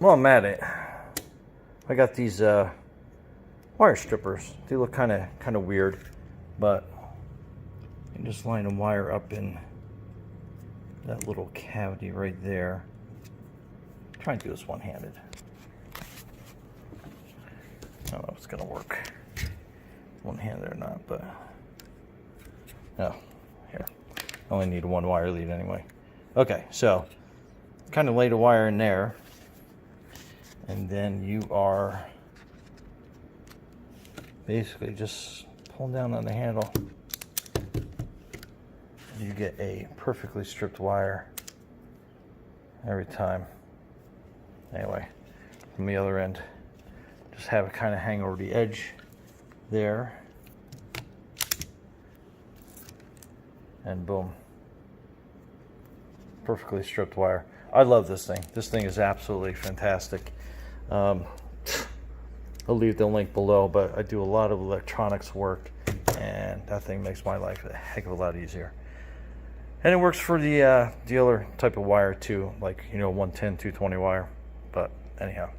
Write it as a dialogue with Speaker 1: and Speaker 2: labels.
Speaker 1: while I'm at it, I got these wire strippers. They look kind of weird, but you just line the wire up in that little cavity right there. Try and do this one-handed. I don't know if it's gonna work one-handed or not, but oh, here. I only need one wire lead anyway. Okay, so kind of lay the wire in there, and then you are basically just pulling down on the handle. You get a perfectly stripped wire every time. Anyway, from the other end, just have it kind of hang over the edge there, and boom, perfectly stripped wire. I love this thing. This thing is absolutely fantastic. I'll leave the link below, but I do a lot of electronics work, and that thing makes my life a heck of a lot easier. And it works for the other type of wire too, like 110, 220 wire. But anyhow.